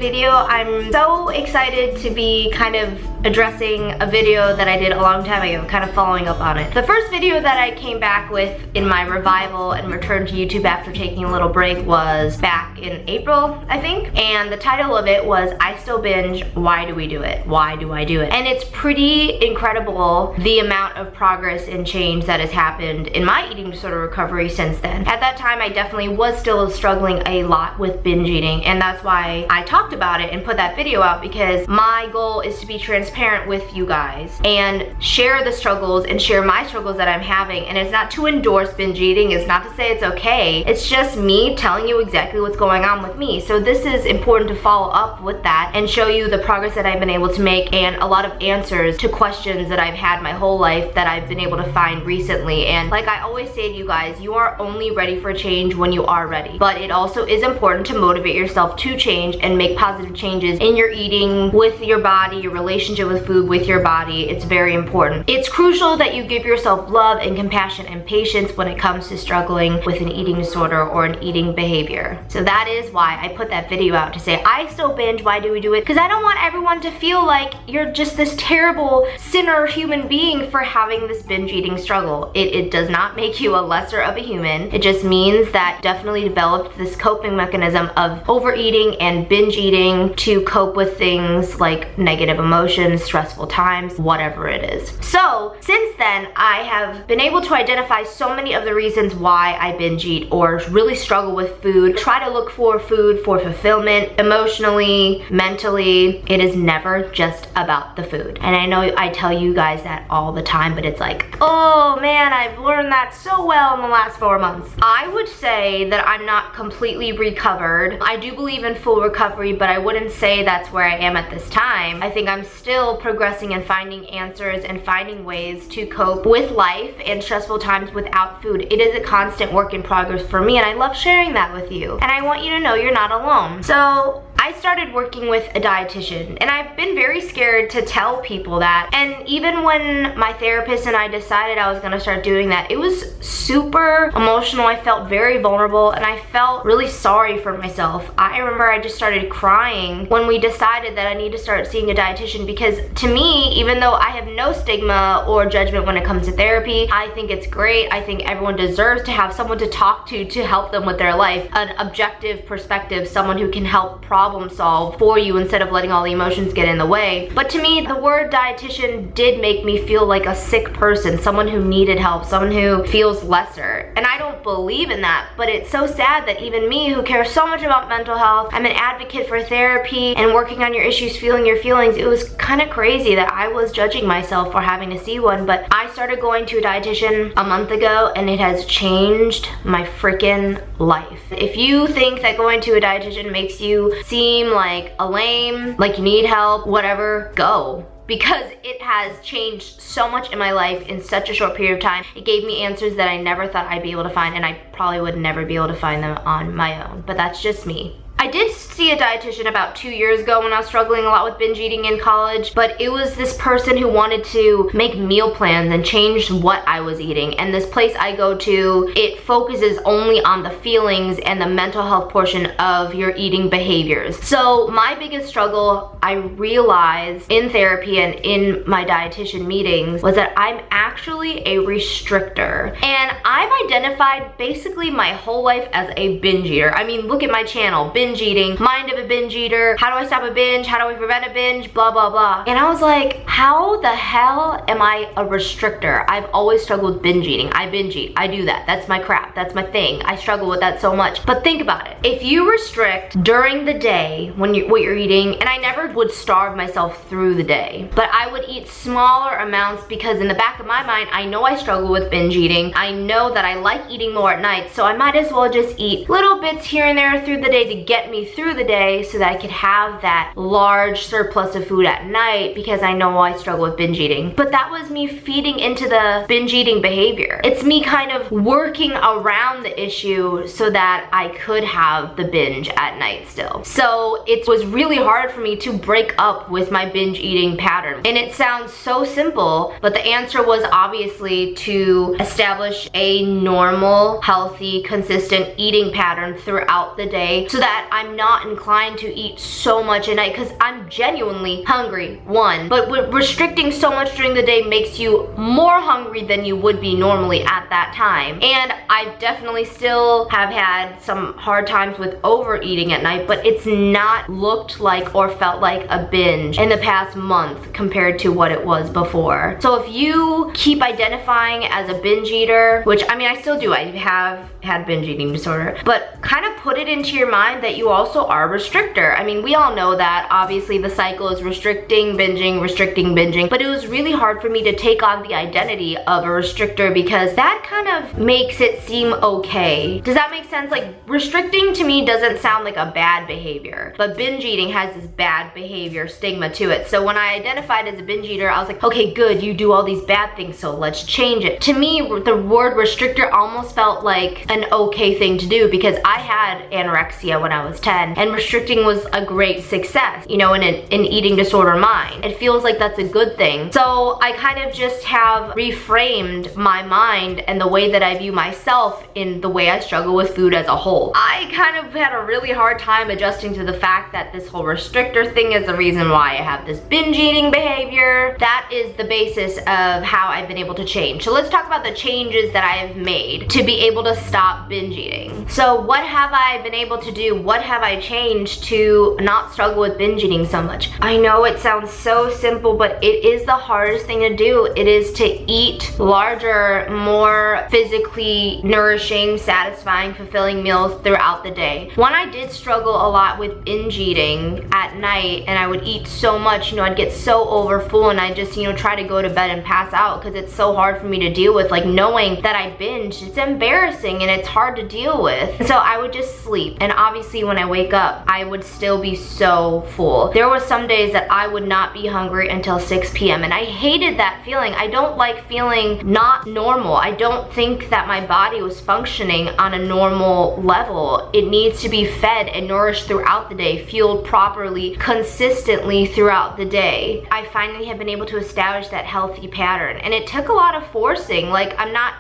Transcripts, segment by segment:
video. I'm so excited to be kind of addressing a video that I did a long time ago, kind of following up on it. The first video that I came back with in my revival and return to YouTube after taking a little break was back in April, I think. And the title of it was, I Still Binge, Why Do We Do It? Why do I do it? And it's pretty incredible the amount of progress and change that has happened in my eating disorder recovery since then. At that time, I definitely was still struggling a lot with binge eating, and that's why I talked about it and put that video out, because my goal is to be transparent with you guys and share the struggles and share my struggles that I'm having. And it's not to endorse binge eating, it's not to say it's okay, it's just me telling you exactly what's going on with me. So this is important to follow up with that and show you the progress that I've been able to make and a lot of answers to questions that I've had my whole life that I've been able to find recently. And like I always say to you guys, you are only ready for change when you are ready. But it also is important to motivate yourself to change and make positive changes in your eating, with your body, your relationship with food, with your body. It's very important. It's crucial that you give yourself love and compassion and patience when it comes to struggling with an eating disorder or an eating behavior. So that is why I put that video out, to say I still binge, why do we do it? Because I don't want everyone to feel like you're just this terrible sinner human being for having this binge eating struggle. It does not make you a lesser of a human. It just means that definitely developed this coping mechanism of overeating and binge eating to cope with things like negative emotions, stressful times, whatever it is. So since then, I have been able to identify so many of the reasons why I binge eat or really struggle with food. Try to look for food for fulfillment, emotionally, mentally. It is never just about the food. And I know I tell you guys that all the time, but it's like, oh man, I've learned that so well in the last 4 months. I would say that I'm not completely recovered. I do believe in full recovery, but I wouldn't say that's where I am at this time. I think I'm still progressing and finding answers and finding ways to cope with life and stressful times without food. It is a constant work in progress for me, and I love sharing that with you. And I want you to know you're not alone. So I started working with a dietitian, and I've been very scared to tell people that. And even when my therapist and I decided I was gonna start doing that, it was super emotional. I felt very vulnerable, and I felt really sorry for myself. I remember I just started crying when we decided that I need to start seeing a dietitian, because to me, even though I have no stigma or judgment when it comes to therapy, I think it's great. I think everyone deserves to have someone to talk to help them with their life, an objective perspective, someone who can help problem solve for you instead of letting all the emotions get in the way. But to me, the word dietitian did make me feel like a sick person, someone who needed help, someone who feels lesser. And I don't believe in that, but it's so sad that even me, who cares so much about mental health, I'm an advocate for therapy and working on your issues, feeling your feelings, it was kind of crazy that I was judging myself for having to see one. But I started going to a dietitian a month ago, and it has changed my freaking life. If you think that going to a dietitian makes you seem like a lame, like you need help, whatever, go. Because it has changed so much in my life in such a short period of time. It gave me answers that I never thought I'd be able to find, and I probably would never be able to find them on my own. But that's just me. I did see a dietitian about 2 years ago when I was struggling a lot with binge eating in college, but it was this person who wanted to make meal plans and change what I was eating. And this place I go to, it focuses only on the feelings and the mental health portion of your eating behaviors. So my biggest struggle, I realized in therapy and in my dietitian meetings, was that I'm actually a restrictor. And I've identified basically my whole life as a binge eater. I mean, look at my channel, binge eating, mind of a binge eater, how do I stop a binge, how do I prevent a binge, blah blah blah. And I was like, how the hell am I a restrictor? I've always struggled with binge eating. I binge eat, I do that, that's my crap, that's my thing. I struggle with that so much. But think about it, if you restrict during the day when what you're eating, and I never would starve myself through the day, but I would eat smaller amounts, because in the back of my mind, I know I struggle with binge eating. I know that I like eating more at night, so I might as well just eat little bits here and there through the day to get me through the day so that I could have that large surplus of food at night, because I know I struggle with binge eating. But that was me feeding into the binge eating behavior. It's me kind of working around the issue so that I could have the binge at night still. So it was really hard for me to break up with my binge eating pattern. And it sounds so simple, but the answer was obviously to establish a normal, healthy, consistent eating pattern throughout the day so that that I'm not inclined to eat so much at night because I'm genuinely hungry, one. But restricting so much during the day makes you more hungry than you would be normally at that time. And I definitely still have had some hard times with overeating at night, but it's not looked like or felt like a binge in the past month compared to what it was before. So if you keep identifying as a binge eater, which I mean I still do, I have had binge eating disorder, but kind of put it into your mind that you also are a restrictor. I mean, we all know that obviously the cycle is restricting, binging, but it was really hard for me to take on the identity of a restrictor because that kind of makes it seem okay. Does that make sense? Like, restricting to me doesn't sound like a bad behavior, but binge eating has this bad behavior stigma to it. So when I identified as a binge eater, I was like, okay, good, you do all these bad things, so let's change it. To me, the word restrictor almost felt like an okay thing to do because I had anorexia when I was 10, and restricting was a great success, you know, in an eating disorder mind. It feels like that's a good thing. So I kind of just have reframed my mind and the way that I view myself in the way I struggle with food as a whole. I kind of had a really hard time adjusting to the fact that this whole restrictor thing is the reason why I have this binge eating behavior. That is the basis of how I've been able to change. So let's talk about the changes that I have made to be able to stop binge eating. So what have I been able to do? What have I changed to not struggle with binge eating so much? I know it sounds so simple, but it is the hardest thing to do. It is to eat larger, more physically nourishing, satisfying, fulfilling meals throughout the day. When I did struggle a lot with binge eating at night and I would eat so much, you know, I'd get so overfull and I just, you know, try to go to bed and pass out because it's so hard for me to deal with. Like, knowing that I binged, it's embarrassing and it's hard to deal with. So I would just sleep, and obviously when I wake up, I would still be so full. There were some days that I would not be hungry until 6 p.m. and I hated that feeling. I don't like feeling not normal. I don't think that my body was functioning on a normal level. It needs to be fed and nourished throughout the day, fueled properly, consistently throughout the day. I finally have been able to establish that healthy pattern, and it took a lot of forcing. Like, I'm not...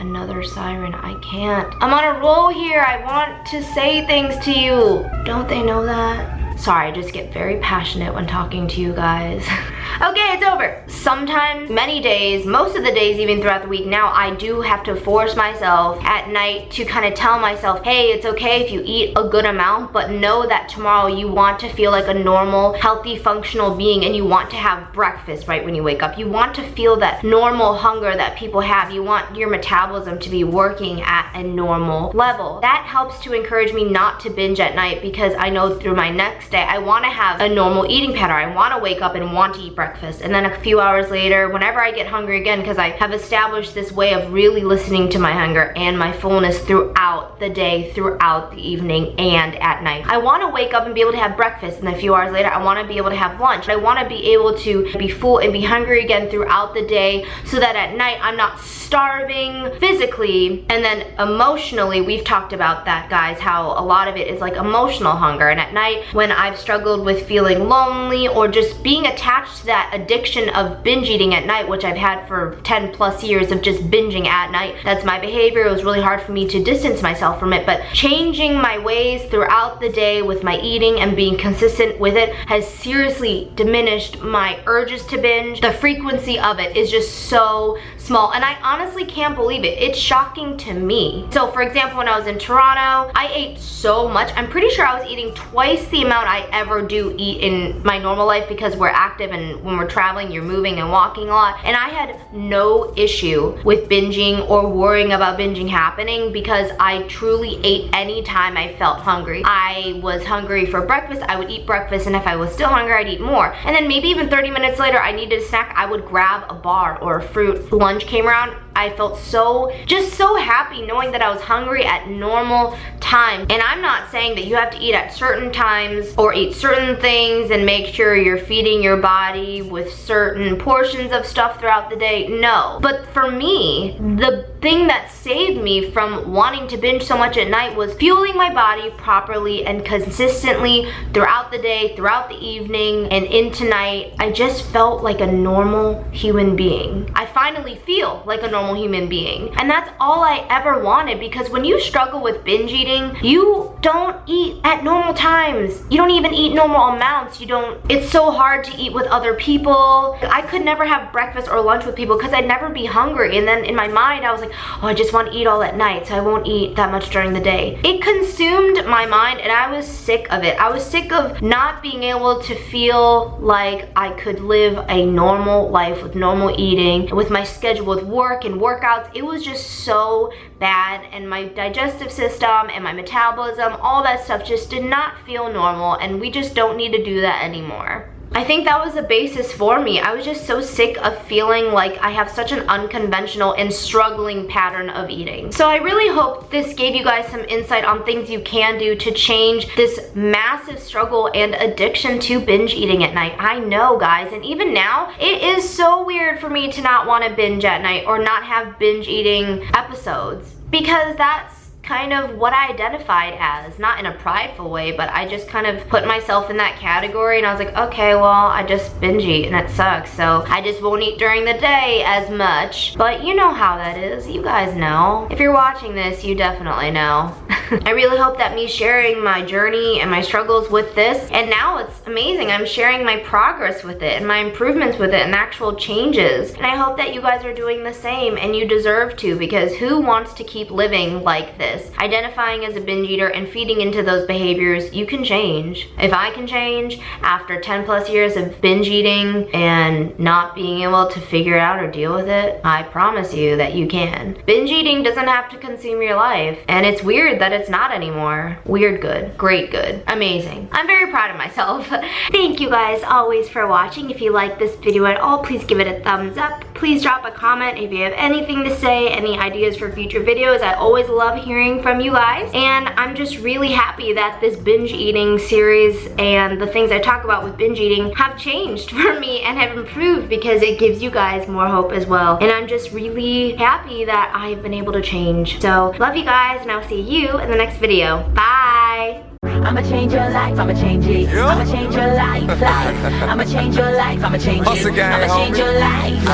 Another siren, I can't. I'm on a roll here. I want to say things to you. Don't they know that? Sorry, I just get very passionate when talking to you guys. Okay, it's over. Sometimes, many days, most of the days even throughout the week now, I do have to force myself at night to kind of tell myself, hey, it's okay if you eat a good amount, but know that tomorrow you want to feel like a normal, healthy, functional being, and you want to have breakfast right when you wake up. You want to feel that normal hunger that people have. You want your metabolism to be working at a normal level. That helps to encourage me not to binge at night because I know through my next day, I want to have a normal eating pattern. I want to wake up and want to eat breakfast. And then a few hours later, whenever I get hungry again, because I have established this way of really listening to my hunger and my fullness throughout the day, throughout the evening, and at night. I want to wake up and be able to have breakfast, and a few hours later, I want to be able to have lunch. I want to be able to be full and be hungry again throughout the day so that at night, I'm not starving physically, and then emotionally, we've talked about that, guys, how a lot of it is like emotional hunger. And at night, when I've struggled with feeling lonely or just being attached to that addiction of binge eating at night, which I've had for 10 plus years of just binging at night, that's my behavior. It was really hard for me to distance myself from it, but changing my ways throughout the day with my eating and being consistent with it has seriously diminished my urges to binge. The frequency of it is just so small, and I honestly can't believe it. It's shocking to me. So for example, when I was in Toronto, I ate so much. I'm pretty sure I was eating twice the amount I ever do eat in my normal life because we're active, and when we're traveling, you're moving and walking a lot. And I had no issue with binging or worrying about binging happening because I truly ate anytime I felt hungry. I was hungry for breakfast, I would eat breakfast, and if I was still hungry, I'd eat more. And then maybe even 30 minutes later, I needed a snack, I would grab a bar or a fruit. Lunch came around, I felt just so happy knowing that I was hungry at normal times. And I'm not saying that you have to eat at certain times or eat certain things and make sure you're feeding your body with certain portions of stuff throughout the day. No. But for me, the thing that saved me from wanting to binge so much at night was fueling my body properly and consistently throughout the day, throughout the evening, and into night. I just felt like a normal human being. I finally feel like a normal human being. And that's all I ever wanted, because when you struggle with binge eating, you don't eat at normal times. You don't even eat normal amounts. It's so hard to eat with other people. I could never have breakfast or lunch with people because I'd never be hungry. And then in my mind, I was like, oh, I just want to eat all at night, so I won't eat that much during the day. It consumed my mind, and I was sick of it. I was sick of not being able to feel like I could live a normal life with normal eating, with my schedule with work and workouts. It was just so bad, and my digestive system and my metabolism, all that stuff just did not feel normal, and we just don't need to do that anymore. I think that was the basis for me. I was just so sick of feeling like I have such an unconventional and struggling pattern of eating. So I really hope this gave you guys some insight on things you can do to change this massive struggle and addiction to binge eating at night. I know, guys, and even now, it is so weird for me to not want to binge at night or not have binge eating episodes, because that's kind of what I identified as, not in a prideful way, but I just kind of put myself in that category, and I was like, okay, well, I just binge eat and it sucks, so I just won't eat during the day as much. But you know how that is. You guys know. If you're watching this, you definitely know. I really hope that me sharing my journey and my struggles with this, and now it's amazing, I'm sharing my progress with it and my improvements with it and actual changes. And I hope that you guys are doing the same, and you deserve to, because who wants to keep living like this? Identifying as a binge eater and feeding into those behaviors, you can change. If I can change after 10 plus years of binge eating and not being able to figure it out or deal with it, I promise you that you can. Binge eating doesn't have to consume your life, and it's weird that it's not anymore. Weird good, great good, amazing. I'm very proud of myself. Thank you guys always for watching. If you like this video at all, please give it a thumbs up. Please drop a comment if you have anything to say, any ideas for future videos. I always love hearing from you guys, and I'm just really happy that this binge eating series and the things I talk about with binge eating have changed for me and have improved, because it gives you guys more hope as well. And I'm just really happy that I've been able to change. So love you guys, and I'll see you in the next video. Bye. I'ma change your life, I'ma change it. Yeah. I'ma change your life. I'ma change your life, I'ma change it. I'ma change your life.